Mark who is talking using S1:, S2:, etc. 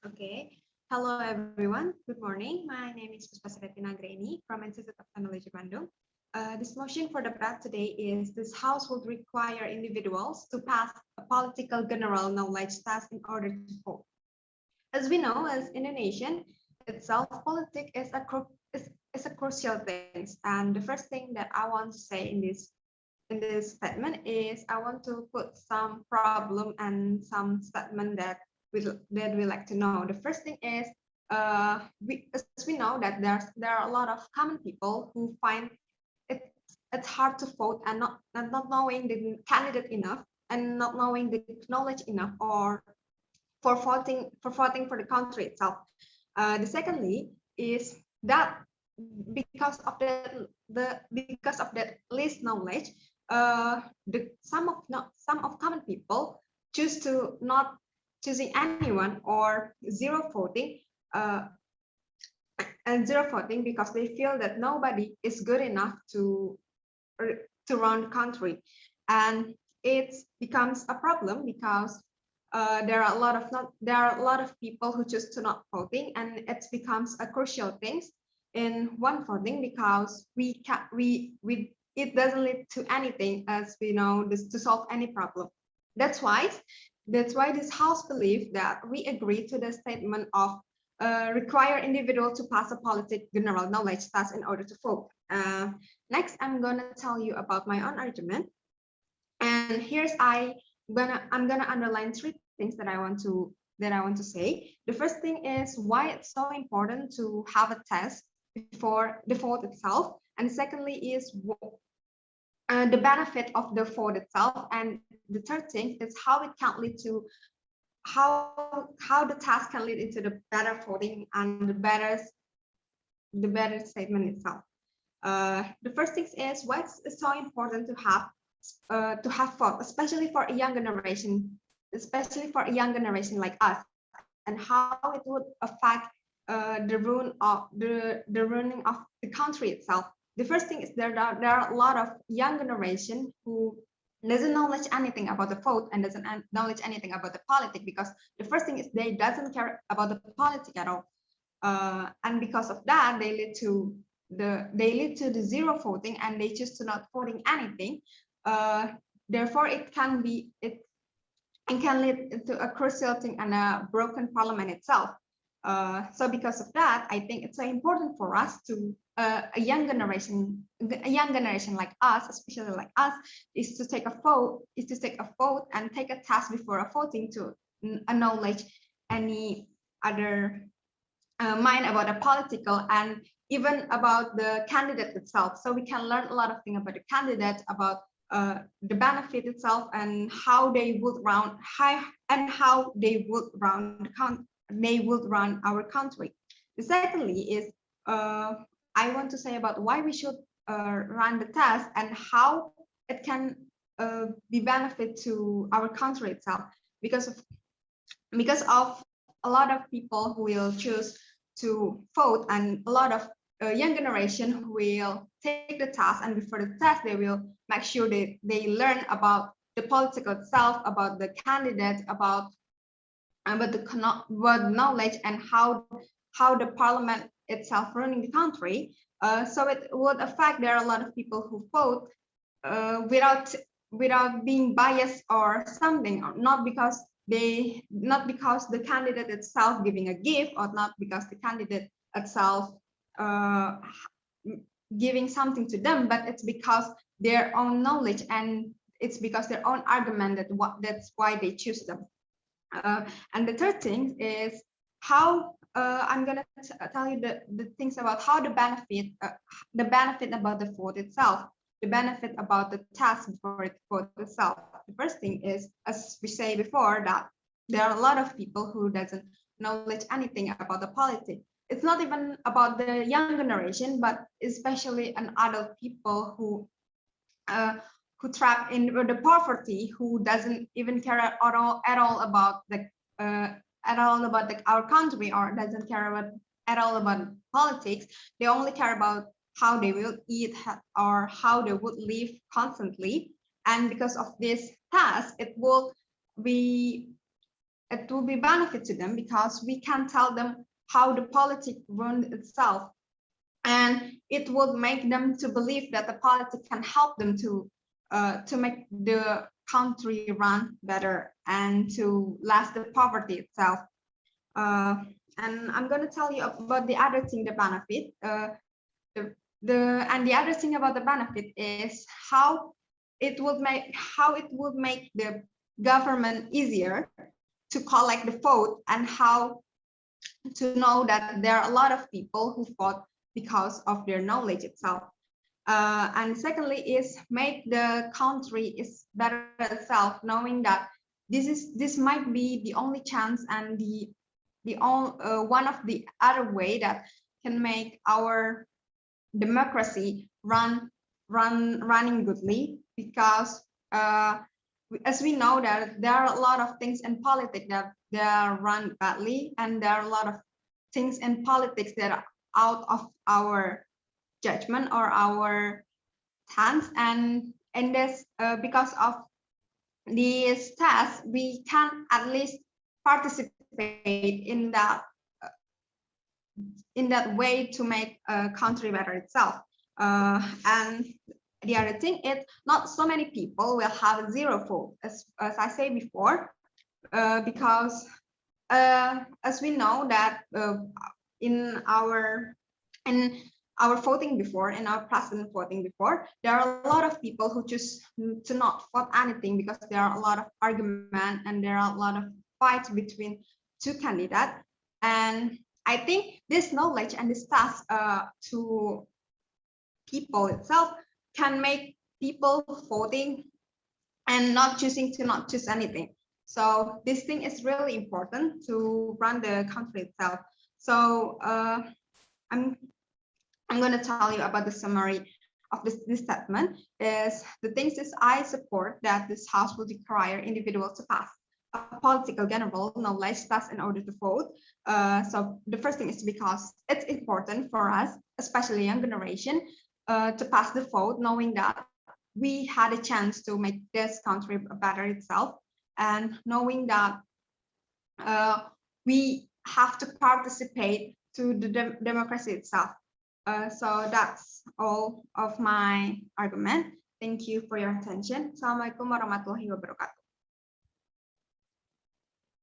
S1: Okay. Hello, everyone. Good morning. My name is Puspa Saryatina Anggraeni from Institut Teknologi Bandung. This motion for the debat today is this House would require individuals to pass a political general knowledge test in order to vote. As we know, as Indonesian itself, politics is a crucial thing. And the first thing that I want to say in this statement is I want to put some problem and some statement that we like to know. The first thing is as we know that there are a lot of common people who find it's hard to vote and not knowing the candidate enough and not knowing the knowledge enough or for the country itself. The secondly is that because of that least knowledge, some of common people choose to not choosing anyone or uh, zero voting because they feel that nobody is good enough to run the country, and it becomes a problem because there are a lot of people who choose to not voting, and it becomes a crucial thing in one voting because we can we it doesn't lead to anything, as we know, this to solve any problem. That's why this house believes that we agree to the statement of require individual to pass a politic general knowledge test in order to vote. Next, I'm gonna tell you about my own argument, and I'm gonna underline three things that I want to say. The first thing is why it's so important to have a test before the vote itself, and secondly is the benefit of the vote itself, and the third thing is how it can lead to how the task can lead into the better voting and the better statement itself. The first thing is why it's so important to have vote, especially for a young generation, like us, and how it would affect the ruining of the country itself. The first thing is there are a lot of young generation who doesn't knowledge anything about the vote and doesn't knowledge anything about the politics, because the first thing is they doesn't care about the politics at all, and because of that they lead to the zero voting and they choose to not voting anything. Therefore it can lead to a crucial thing and a broken parliament itself. So because of that, I think it's so important for us to a young generation like us, especially like us, is to take a vote and take a task before a voting to acknowledge any other mind about the political and even about the candidate itself. So we can learn a lot of things about the candidate, about the benefit itself, and how they would run our country. The secondly is I want to say about why we should run the test and how it can be benefit to our country itself, because of a lot of people who will choose to vote and a lot of young generation will take the task, and before the test they will make sure they learn about the political itself, about the candidate, about the knowledge and how the parliament itself running the country. So it would affect there are a lot of people who vote without being biased or something, or not because the candidate itself giving a gift, or not because the candidate itself uh, giving something to them, but it's because their own knowledge and it's because their own argument that's why they choose them. And the third thing is how I'm gonna tell you the things about how the benefit about the vote itself, the benefit about the task before it vote itself. The first thing is, as we say before, that there are a lot of people who doesn't knowledge anything about the politics. It's not even about the young generation, but especially an adult people who trap in the poverty, who doesn't even care at all about our country, or doesn't care at all about politics. They only care about how they will eat or how they would live constantly. And because of this task, it will be it will be benefit to them because we can tell them how the politics runs itself, and it would make them to believe that the politics can help them to make the country run better and to last the poverty itself. And I'm going to tell you about the other thing, the benefit. The other thing about the benefit is how it would make the government easier to collect the vote, and how to know that there are a lot of people who vote because of their knowledge itself. And secondly is make the country is better itself, knowing that this might be the only chance and one of the other way that can make our democracy running goodly, because as we know that there are a lot of things in politics that they are run badly, and there are a lot of things in politics that are out of our judgment or our hands, and this because of these tasks we can at least participate in that way to make a country better itself. And the other thing is not so many people will have zero vote, as I said before, because as we know that in our voting before, in our president voting before, there are a lot of people who choose to not vote anything because there are a lot of argument and there are a lot of fights between two candidates. And I think this knowledge and this task to people itself can make people voting and not choosing to not choose anything. So this thing is really important to run the country itself. So I'm going to tell you about the summary of this statement. Is the things is I support that this House will require individuals to pass a political general knowledge test in order to vote. So the first thing is because it's important for us, especially young generation, to pass the vote, knowing that we had a chance to make this country better itself, and knowing that we have to participate to the democracy itself. So that's all of my argument. Thank you for your attention. Assalamualaikum warahmatullahi wabarakatuh.